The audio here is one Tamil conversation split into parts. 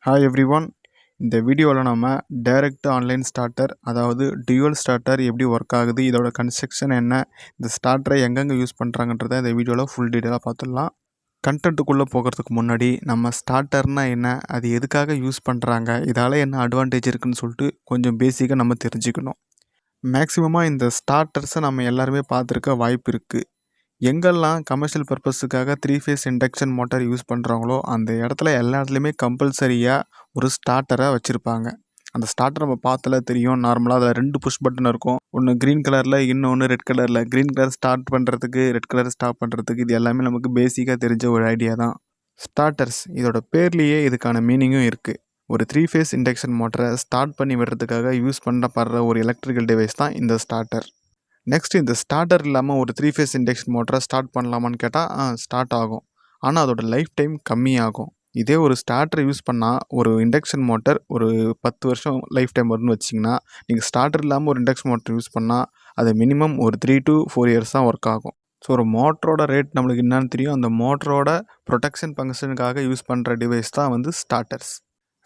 Hi everyone. இந்த வீடியோவில் நம்ம டைரக்ட் ஆன்லைன் ஸ்டார்டர் அதாவது டியூவல் ஸ்டார்டர் எப்படி ஒர்க் ஆகுது, இதோட கன்ஸ்ட்ரக்ஷன் என்ன, இந்த ஸ்டார்டரை எங்கெங்கே யூஸ் பண்ணுறாங்கன்றதை இந்த வீடியோவில் ஃபுல் டீட்டெயிலாக பார்த்துடலாம். கண்டென்ட்டுக்குள்ளே போகிறதுக்கு முன்னாடி நம்ம ஸ்டார்டர்னா என்ன, அது எதுக்காக யூஸ் பண்ணுறாங்க, இதால் என்ன அட்வான்டேஜ் இருக்குதுன்னு சொல்லிட்டு கொஞ்சம் பேசிக்காக நம்ம தெரிஞ்சுக்கணும். மேக்ஸிமமாக இந்த ஸ்டார்டர்ஸை நம்ம எல்லாருமே பார்த்துருக்க வாய்ப்பு இருக்குது. எங்கெல்லாம் கமர்ஷியல் பர்பஸுக்காக 3 ஃபேஸ் இண்டக்ஷன் மோட்டார் யூஸ் பண்ணுறாங்களோ அந்த இடத்துல எல்லா இடத்துலையுமே கம்பல்சரியாக ஒரு ஸ்டார்டரை வச்சுருப்பாங்க. அந்த ஸ்டார்டர் நம்ம பார்த்தாலே தெரியும். நார்மலாக அதில் 2 புஷ் பட்டன் இருக்கும். ஒன்று க்ரீன் கலரில், இன்னொன்று ரெட் கலரில். க்ரீன் கலர் ஸ்டார்ட் பண்ணுறதுக்கு, ரெட் கலர் ஸ்டாப் பண்ணுறதுக்கு, இது எல்லாமே நமக்கு பேசிக்காக தெரிஞ்ச ஒரு ஐடியா தான். ஸ்டார்டர்ஸ் இதோட பேர்லேயே இதுக்கான மீனிங்கும் இருக்குது. ஒரு 3 ஃபேஸ் இண்டக்ஷன் மோட்டரை ஸ்டார்ட் பண்ணி விடுறதுக்காக யூஸ் பண்ணப்படுற ஒரு எலக்ட்ரிக்கல் டிவைஸ் தான் இந்த ஸ்டார்டர். நெக்ஸ்ட், இந்த ஸ்டார்டர் இல்லாமல் ஒரு 3 ஃபேஸ் இண்டக்ஷன் மோட்டரை ஸ்டார்ட் பண்ணலாமான்னு கேட்டால் ஸ்டார்ட் ஆகும். ஆனால் அதோட லைஃப் டைம் கம்மியாகும். இதே ஒரு ஸ்டார்டரை யூஸ் பண்ணால் ஒரு இண்டக்ஷன் மோட்டர் ஒரு 10 வருஷம் லைஃப் டைம் வரும்னு வச்சிங்கன்னா, நீங்கள் ஸ்டார்டர் இல்லாமல் ஒரு இண்டக்ஷன் மோட்டர் யூஸ் பண்ணால் அது மினிமம் ஒரு 3 to 4 இயர்ஸ் தான் ஒர்க் ஆகும். ஸோ ஒரு மோட்டரோட ரேட் நம்மளுக்கு என்னன்னு தெரியும். அந்த மோட்டரோட ப்ரொடெக்ஷன் ஃபங்க்ஷனுக்காக யூஸ் பண்ணுற டிவைஸ் தான் வந்து ஸ்டார்டர்ஸ்.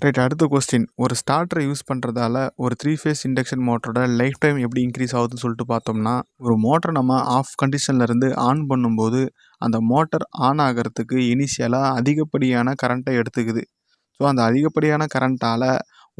ரைட், அடுத்த கொஸ்டின். ஒரு ஸ்டார்டரை யூஸ் பண்ணுறதால ஒரு 3 ஃபேஸ் இண்டக்ஷன் மோட்டரோட லைஃப் டைம் எப்படி இன்க்ரீஸ் ஆகுதுன்னு சொல்லிட்டு பார்த்தோம்னா, ஒரு மோட்டரை நம்ம ஆஃப் கண்டிஷன்லேருந்து ஆன் பண்ணும்போது அந்த மோட்டர் ஆன் ஆகிறதுக்கு இனிஷியலாக அதிகப்படியான கரண்ட்டை எடுத்துக்குது. ஸோ அந்த அதிகப்படியான கரண்ட்டால்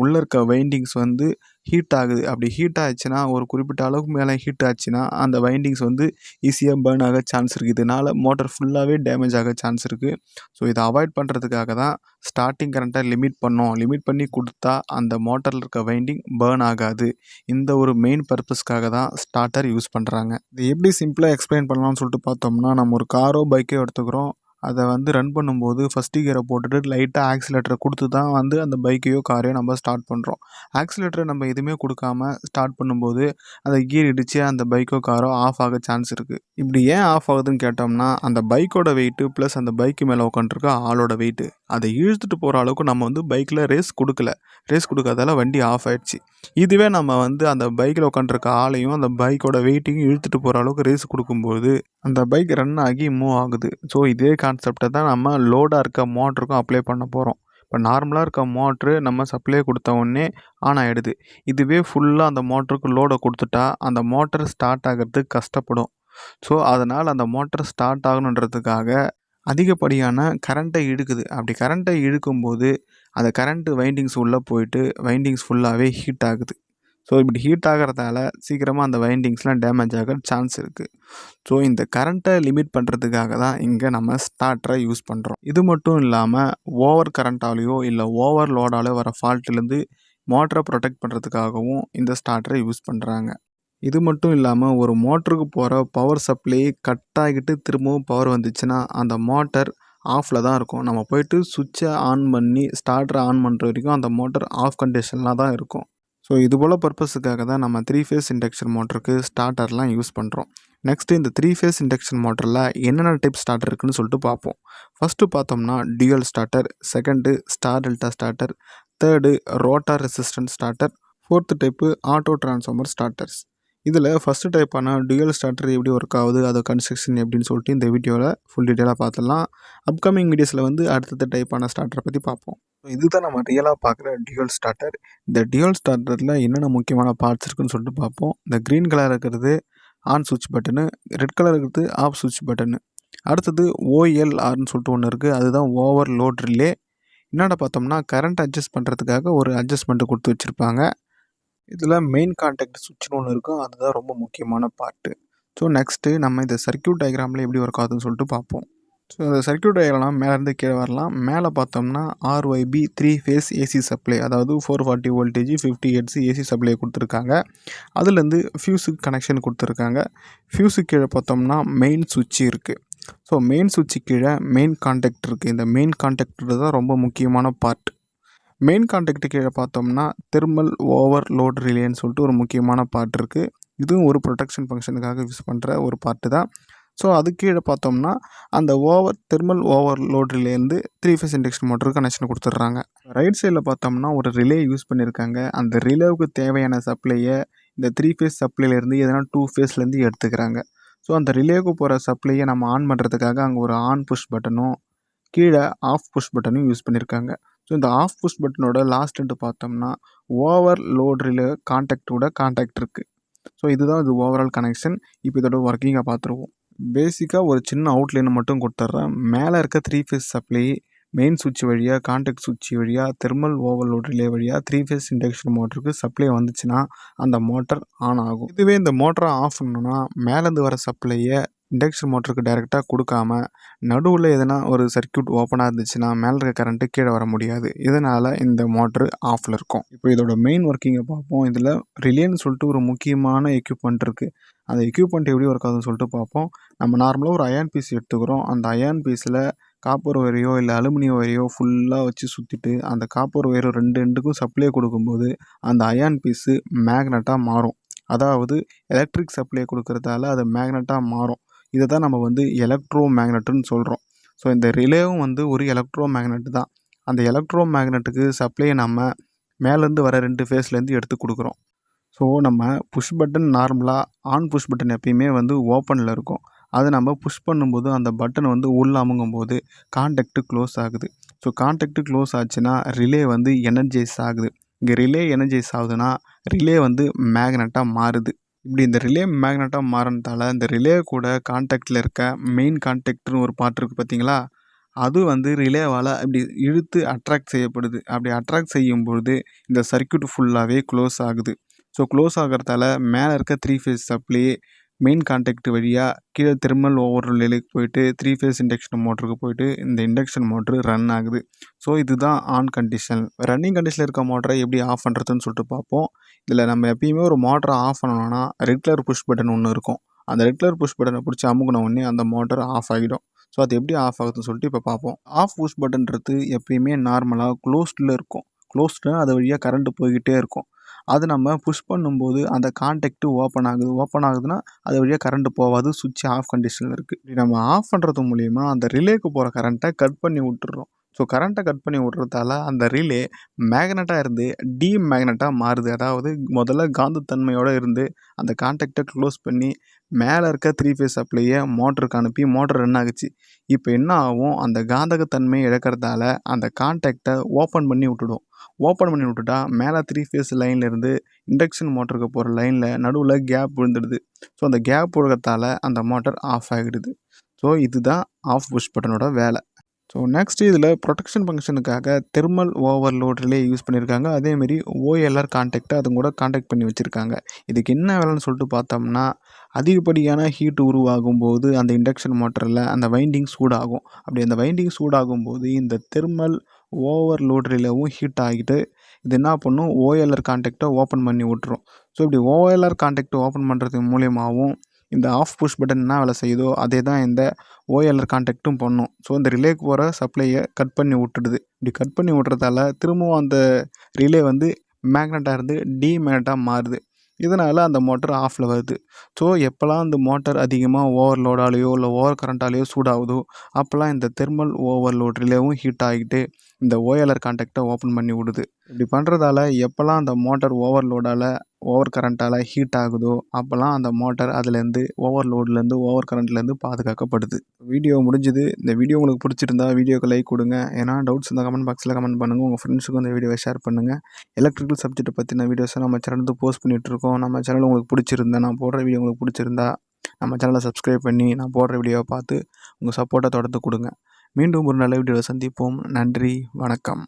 உள்ளே இருக்க வைண்டிங்ஸ் வந்து ஹீட் ஆகுது. அப்படி ஹீட் ஆச்சுன்னா, ஒரு குறிப்பிட்ட அளவுக்கு மேலே ஹீட் ஆச்சுன்னா அந்த வைண்டிங்ஸ் வந்து ஈஸியாக பர்ன் ஆக சான்ஸ் இருக்குது. இதனால் மோட்டர் ஃபுல்லாகவே டேமேஜ் ஆக சான்ஸ் இருக்குது. ஸோ இதை அவாய்ட் பண்ணுறதுக்காக தான் ஸ்டார்டிங் கரண்ட்டை லிமிட் பண்ணோம். லிமிட் பண்ணி கொடுத்தா அந்த மோட்டரில் இருக்க வைண்டிங் பர்ன் ஆகாது. இந்த ஒரு மெயின் பர்பஸ்க்காக தான் ஸ்டார்டர் யூஸ் பண்ணுறாங்க. இது எப்படி சிம்பிளாக எக்ஸ்பிளைன் பண்ணலாம்னு சொல்லிட்டு பார்த்தோம்னா, நம்ம ஒரு காரோ பைக்கோ எடுத்துக்கிறோம். அதை வந்து ரன் பண்ணும்போது ஃபஸ்ட்டு கியரை போட்டுட்டு லைட்டாக ஆக்சிலேட்டரை கொடுத்து தான் வந்து அந்த பைக்கையோ காரையோ நம்ம ஸ்டார்ட் பண்ணுறோம். ஆக்சிலேட்டரை நம்ம எதுவுமே கொடுக்காம ஸ்டார்ட் பண்ணும்போது அந்த கியர் இடித்து அந்த பைக்கோ காரோ ஆஃப் ஆக சான்ஸ் இருக்குது. இப்படி ஏன் ஆஃப் ஆகுதுன்னு கேட்டோம்னா, அந்த பைக்கோட வெயிட்டு ப்ளஸ் அந்த பைக்கு மேலே உட்காந்துருக்க ஆளோட வெயிட்டு அதை இழுத்துட்டு போகிற அளவுக்கு நம்ம வந்து பைக்கில் ரேஸ் கொடுக்காதால வண்டி ஆஃப் ஆயிடுச்சு. இதுவே நம்ம வந்து அந்த பைக்கில் உட்காந்துருக்க ஆளையும் அந்த பைக்கோட வெயிட்டையும் இழுத்துட்டு போகிற அளவுக்கு ரேஸ் கொடுக்கும்போது அந்த பைக் ரன் ஆகி மூவ் ஆகுது. ஸோ இதே கான்செப்டை தான் நம்ம லோடாக இருக்க மோட்டருக்கும் அப்ளை பண்ண போகிறோம். இப்போ நார்மலாக இருக்க மோட்ரு நம்ம சப்ளை கொடுத்த உடனே ஆன் ஆகிடுது. இதுவே ஃபுல்லாக அந்த மோட்டருக்கு லோடை கொடுத்துட்டா அந்த மோட்டர் ஸ்டார்ட் ஆகிறதுக்கு கஷ்டப்படும். ஸோ அதனால் அந்த மோட்டர் ஸ்டார்ட் ஆகணுன்றதுக்காக அதிகப்படியான கரண்ட்டை இழுக்குது. அப்படி கரண்ட்டை இழுக்கும்போது அந்த கரண்ட்டு வைண்டிங்ஸ் உள்ளே போயிட்டு வைண்டிங்ஸ் ஃபுல்லாகவே ஹீட் ஆகுது. ஸோ இப்படி ஹீட் ஆகிறதால சீக்கிரமாக அந்த வைண்டிங்ஸ்லாம் டேமேஜ் ஆக சான்ஸ் இருக்குது. ஸோ இந்த கரண்ட்டை லிமிட் பண்ணுறதுக்காக தான் இங்கே நம்ம ஸ்டார்டரை யூஸ் பண்ணுறோம். இது மட்டும் இல்லாமல் ஓவர் கரண்ட்டாலேயோ இல்லை ஓவர் லோடாலேயோ வர ஃபால்ட்லேருந்து மோட்டரை ப்ரொடெக்ட் பண்ணுறதுக்காகவும் இந்த ஸ்டார்டரை யூஸ் பண்ணுறாங்க. இது மட்டும் இல்லாமல் ஒரு மோட்டருக்கு போகிற பவர் சப்ளை கட் ஆகிட்டு திரும்பவும் பவர் வந்துச்சுன்னா அந்த மோட்டர் ஆஃபில் தான் இருக்கும். நம்ம போயிட்டு சுவிட்சை ஆன் பண்ணி ஸ்டார்டரை ஆன் பண்ணுற வரைக்கும் அந்த மோட்டர் ஆஃப் கண்டிஷனில் தான் இருக்கும். ஸோ இது போல் பர்பஸுக்காக தான் நம்ம 3 ஃபேஸ் இண்டக்ஷன் மோட்டருக்கு ஸ்டார்டர்லாம் யூஸ் பண்ணுறோம். நெக்ஸ்ட்டு, இந்த 3 ஃபேஸ் இண்டக்ஷன் மோட்டரில் என்னென்ன டைப் ஸ்டார்டர் இருக்குதுன்னு சொல்லிட்டு பார்ப்போம். ஃபஸ்ட்டு பார்த்தோம்னா dual starter, second star delta starter, third rotor resistant starter, fourth type auto transformer starters. இதில் ஃபஸ்ட்டு டைப்பான டியூவல் ஸ்டார்டர் எப்படி ஒர்க் ஆகுது, அது கன்ஸ்ட்ரக்ஷன் எப்படின்னு சொல்லிட்டு இந்த வீடியோவில் ஃபுல் டீட்டெயிலாக பார்த்துடலாம். அப்கமிங் வீடியோஸில் வந்து அடுத்தடுத்த டைப்பான ஸ்டார்டரை பற்றி பார்ப்போம். இதுதான் நம்ம ரியலாக பார்க்குற டியூவல் ஸ்டார்டர். இந்த டியூவல் ஸ்டார்டரில் என்னென்ன முக்கியமான பார்ட்ஸ் இருக்குதுன்னு சொல்லிட்டு பார்ப்போம். இந்த க்ரீன் கலர் இருக்கிறது ஆன் சுவிட்ச் பட்டனு, ரெட் கலர் இருக்கிறது ஆஃப் சுவிட்ச் பட்டனு. அடுத்தது OLRன்னு சொல்லிட்டு ஒன்று இருக்குது, அதுதான் ஓவர் லோட் ரிலே. என்னென்ன பார்த்தோம்னா, கரண்ட் அட்ஜஸ்ட் பண்ணுறதுக்காக ஒரு அட்ஜஸ்ட்மெண்ட்டு கொடுத்து வச்சுருப்பாங்க. இதில் மெயின் கான்டாக்ட் சுவிட்ச்னு ஒன்று இருக்கும், அதுதான் ரொம்ப முக்கியமான பார்ட்டு. ஸோ நெக்ஸ்ட்டு நம்ம இந்த சர்க்யூட் டயக்ராமில் எப்படி ஒர்க் ஆகுதுன்னு சொல்லிட்டு பார்ப்போம். ஸோ இந்த சர்க்யூட் டயக்ராம் மேலேருந்து கீழே வரலாம். மேலே பார்த்தோம்னா RYB 3 ஃபேஸ் ஏசி சப்ளை, அதாவது 440 வோல்டேஜ் 50 ஹெர்ட்ஸ் ஏசி சப்ளை கொடுத்துருக்காங்க. அதுலேருந்து ஃபியூஸுக்கு கனெக்ஷன் கொடுத்துருக்காங்க. ஃபியூஸுக்கு கீழே பார்த்தோம்னா மெயின் சுவிட்ச் இருக்குது. ஸோ மெயின் சுவிட்சு கீழே மெயின் கான்டாக்ட் இருக்குது. இந்த மெயின் கான்டாக்ட் தான் ரொம்ப முக்கியமான பார்ட். மெயின் கான்டாக்ட் கீழே பார்த்தோம்னா தெர்மல் ஓவர் லோட் ரிலேன்னு சொல்லிட்டு ஒரு முக்கியமான பார்ட் இருக்குது. இதுவும் ஒரு ப்ரொடெக்ஷன் ஃபங்க்ஷனுக்காக யூஸ் பண்ணுற ஒரு பார்ட்டு தான். ஸோ அது கீழே பார்த்தோம்னா அந்த தெர்மல் ஓவர் லோட் ரிலேருந்து 3 ஃபேஸ் இண்டக்ஷன் மோட்டருக்கு கனெக்ஷன் கொடுத்துட்றாங்க. ரைட் சைடில் பார்த்தோம்னா ஒரு ரிலே யூஸ் பண்ணியிருக்காங்க. அந்த ரிலேவுக்கு தேவையான சப்ளையை இந்த 3 ஃபேஸ் சப்ளைலேருந்து எதனா 2 ஃபேஸ்லேருந்து எடுத்துக்கிறாங்க. ஸோ அந்த ரிலேவுக்கு போகிற சப்ளையை நம்ம ஆன் பண்ணுறதுக்காக அங்கே ஒரு ஆன் புஷ் பட்டனும் கீழே ஆஃப் புஷ் பட்டனும் யூஸ் பண்ணியிருக்காங்க. ஸோ இந்த ஆஃப் புஷ் பட்டனோட லாஸ்ட்டு பார்த்தோம்னா ஓவர்லோட் ரிலே கான்டாக்டோட கான்டாக்ட் இருக்குது. ஸோ இதுதான் இது ஓவரால் கனெக்ஷன். இப்போ இதோட ஒர்க்கிங்கை பார்த்துருவோம். பேசிக்காக ஒரு சின்ன அவுட்லைனை மட்டும் கொடுத்துட்றேன். மேலே இருக்க 3 ஃபேஸ் சப்ளை மெயின் சுவிட்ச் வழியாக, கான்டாக்ட் சுவிட்ச் வழியாக, தெர்மல் ஓவர்லோட் ரிலே வழியாக 3 ஃபேஸ் இண்டக்ஷன் மோட்டருக்கு சப்ளை வந்துச்சுன்னா அந்த மோட்டர் ஆன் ஆகும். இதுவே இந்த மோட்டரை ஆஃப் பண்ணணும்னா மேலேருந்து வர சப்ளையை இண்டக்ஷன் மோட்டருக்கு டைரெக்டாக கொடுக்காம நடுவில் எதனா ஒரு சர்க்யூட் ஓப்பனாக இருந்துச்சுன்னா மேலே இருக்க கரண்ட்டு கீழே வர முடியாது. இதனால் இந்த மோட்ரு ஆஃபில் இருக்கும். இப்போ இதோட மெயின் ஒர்க்கிங்கை பார்ப்போம். இதில் ரிலேன்னு சொல்லிட்டு ஒரு முக்கியமான எக்யூப்மெண்ட் இருக்குது. அந்த எக்யூப்மெண்ட் எப்படி ஒர்க் ஆகுதுன்னு சொல்லிட்டு பார்ப்போம். நம்ம நார்மலாக ஒரு அயான் பீஸ் எடுத்துக்கிறோம். அந்த அயான் பீஸில் காப்பர் ஒயரையோ இல்லை அலுமினியம் ஒயரையோ ஃபுல்லாக வச்சு சுற்றிட்டு அந்த காப்பர் ஒயரை 2 எண்டுக்கும் சப்ளை கொடுக்கும்போது அந்த அயான் பீஸு மேக்னட்டாக மாறும். அதாவது எலக்ட்ரிக் சப்ளை கொடுக்கறதால அது மேக்னட்டாக மாறும். இதை தான் நம்ம எலக்ட்ரோ மேக்னட்டுன்னு சொல்கிறோம். ஸோ இந்த ரிலேவும் ஒரு எலக்ட்ரோ மேக்னெட் தான். அந்த எலக்ட்ரோ மேக்னெட்டுக்கு சப்ளையை நம்ம மேலேருந்து வர 2 ஃபேஸ்லேருந்து எடுத்து கொடுக்குறோம். ஸோ நம்ம புஷ் பட்டன் நார்மலாக ஆன் புஷ் பட்டன் எப்பயுமே ஓப்பனில் இருக்கும். அதை நம்ம புஷ் பண்ணும்போது அந்த பட்டன் உள்ள அமுங்கும்போது கான்டாக்ட் க்ளோஸ் ஆகுது. ஸோ கான்டாக்ட் க்ளோஸ் ஆச்சுன்னா ரிலே எனர்ஜைஸ் ஆகுது. இங்கே ரிலே எனர்ஜைஸ் ஆகுதுன்னா ரிலே மேக்னட்டாக மாறுது. இப்படி இந்த ரிலே மேக்னட்டாக மாறினதால இந்த ரிலே கூட கான்டாக்டில் இருக்க மெயின் கான்டாக்ட்னு ஒரு பார்ட் இருக்குது பார்த்தீங்களா, அது ரிலேவால் இப்படி இழுத்து அட்ராக்ட் செய்யப்படுது. அப்படி அட்ராக்ட் செய்யும்பொழுது இந்த சர்க்யூட் ஃபுல்லாகவே க்ளோஸ் ஆகுது. ஸோ க்ளோஸ் ஆகிறதால மேலே இருக்க 3 ஃபேஸ் சப்ளை மெயின் கான்டாக்ட் வழியாக கீழே தெர்மல் ஓவர் ரிலேக்கு போயிட்டு 3 ஃபேஸ் இண்டக்ஷன் மோட்டருக்கு போயிட்டு இந்த இண்டக்ஷன் மோட்ரு ரன் ஆகுது. ஸோ இதுதான் ஆன் கண்டிஷன். ரன்னிங் கண்டிஷனில் இருக்க மோட்டரை எப்படி ஆஃப் பண்ணுறதுன்னு சொல்லிட்டு பார்ப்போம். இதில் நம்ம எப்பயுமே ஒரு மோட்டரை ஆஃப் பண்ணணும்னா ரெட் கலர் புஷ் பட்டன் ஒன்று இருக்கும். அந்த ரெட் கலர் புஷ் பட்டனை பிடிச்சி அமுக்கின உடனே அந்த மோட்டர் ஆஃப் ஆகிடும். ஸோ அது எப்படி ஆஃப் ஆகுதுன்னு சொல்லிட்டு இப்போ பார்ப்போம். ஆஃப் புஷ் பட்டன்றது எப்பயுமே நார்மலாக க்ளோஸ்டில் இருக்கும். க்ளோஸ்டுனா அது வழியாக கரண்ட்டு போய்கிட்டே இருக்கும். அது நம்ம புஷ் பண்ணும்போது அந்த கான்டாக்ட் ஓப்பன் ஆகுது. ஓப்பன் ஆகுதுன்னா அது வழியாக கரண்ட் போகாது. சுவிட்ச் ஆஃப் கண்டிஷனில் இருக்குது. இப்படி நம்ம ஆஃப் பண்ணுறது மூலிமா அந்த ரிலேக்கு போகிற கரண்ட்டை கட் பண்ணி விட்டுறோம். ஸோ கரண்ட்டை கட் பண்ணி விட்றதால அந்த ரிலே மேக்னட்டாக இருந்து மேக்னட்டாக மாறுது. அதாவது முதல்ல காந்தத்தன்மையோடு இருந்து அந்த கான்டாக்டை க்ளோஸ் பண்ணி மேலே இருக்க 3 ஃபேஸ் சப்ளையை மோட்டருக்கு அனுப்பி மோட்டர் ரன் ஆகுச்சு. இப்போ என்ன ஆகும், அந்த காந்தகத்தன்மையை இழக்கிறதால அந்த கான்டாக்டை ஓப்பன் பண்ணி விட்டுடும். ஓப்பன் பண்ணி விட்டுட்டா மேலே 3 ஃபேஸ் லைன்லேருந்து இண்டக்ஷன் மோட்டருக்கு போகிற லைனில் நடுவில் கேப் விழுந்துடுது. ஸோ அந்த கேப் விழுகிறதால அந்த மோட்டர் ஆஃப் ஆகிடுது. ஸோ இதுதான் ஆஃப் புஷ் பட்டனோட வேலை. ஸோ நெக்ஸ்ட்டு இதில் ப்ரொடெக்ஷன் ஃபங்க்ஷனுக்காக தெர்மல் ஓவர்லோட் ரிலே யூஸ் பண்ணியிருக்காங்க. அதேமாரி ஓஎல்ஆர் கான்டாக்டை அது கூட கான்டாக்ட் பண்ணி வச்சுருக்காங்க. இதுக்கு என்ன வேலைன்னு சொல்லிட்டு பார்த்தோம்னா, அதிகப்படியான ஹீட் உருவாகும் போது அந்த இண்டக்ஷன் மோட்டரில் அந்த வைண்டிங் சூடாகும். அப்படி அந்த வைண்டிங் சூடாகும்போது இந்த தெர்மல் ஓவர்லோட் ரிலேவும் ஹீட் ஆகிட்டு இது என்ன பண்ணும், ஓஎல்ஆர் கான்டாக்டை ஓப்பன் பண்ணி விட்டுரும். ஸோ இப்படி ஓஎல்ஆர் கான்டாக்டை ஓப்பன் பண்ணுறது மூலியமாகவும் இந்த ஆஃப் புஷ் பட்டன் என்ன வேலை செய்யுதோ அதே தான் இந்த ஓஎல்ஆர் கான்டாக்டும் பண்ணும். ஸோ இந்த ரிலேக்கு போகிற சப்ளையை கட் பண்ணி விட்டுடுது. இப்படி கட் பண்ணி விட்றதால திரும்பவும் அந்த ரிலே மேக்னட்டாக இருந்து மேக்னட்டாக மாறுது. இதனால் அந்த மோட்டர் ஆஃபில் வருது. ஸோ எப்போல்லாம் இந்த மோட்டர் அதிகமாக ஓவர்லோடாலேயோ இல்லை ஓவர் கரண்ட்டாலேயோ சூடாகுதோ அப்போல்லாம் இந்த தெர்மல் ஓவர்லோட் ரிலேவும் ஹீட் ஆகிட்டு இந்த ஓஎல்ஆர் கான்டாக்டை ஓப்பன் பண்ணி விடுது. இப்படி பண்ணுறதால எப்போல்லாம் அந்த மோட்டர் ஓவர்லோடால் ஓவர் கரண்ட்டால் ஹீட் ஆகுதோ அப்போல்லாம் அந்த மோட்டர் அதுலேருந்து ஓவர்லோட்லேருந்து ஓவர் கரண்ட்லேருந்து பாதுகாக்கப்படுது. வீடியோ முடிஞ்சுது. இந்த வீடியோ உங்களுக்கு பிடிச்சிருந்தா வீடியோக்கு லைக் கொடுங்க. ஏன்னா டவுட்ஸ் இருந்தால் கமெண்ட் பாக்ஸில் கமெண்ட் பண்ணுங்கள். உங்கள் ஃப்ரெண்ட்ஸுக்கும் இந்த வீடியோவை ஷேர் பண்ணுங்கள். எலக்ட்ரிக்கல் சப்ஜெக்ட்டை பற்றின வீடியோஸை நம்ம சேனல் போஸ்ட் பண்ணிகிட்ருக்கோம். நம்ம சேனல் உங்களுக்கு பிடிச்சிருந்தா, நான் போடுற வீடியோ உங்களுக்கு பிடிச்சிருந்தா நம்ம சேனலை சப்ஸ்கிரைப் பண்ணி நான் போடுற வீடியோவை பார்த்து உங்கள் சப்போர்ட்டை தொடர்ந்து கொடுங்க. மீண்டும் ஒரு நல்ல வீடியோவை சந்திப்போம். நன்றி, வணக்கம்.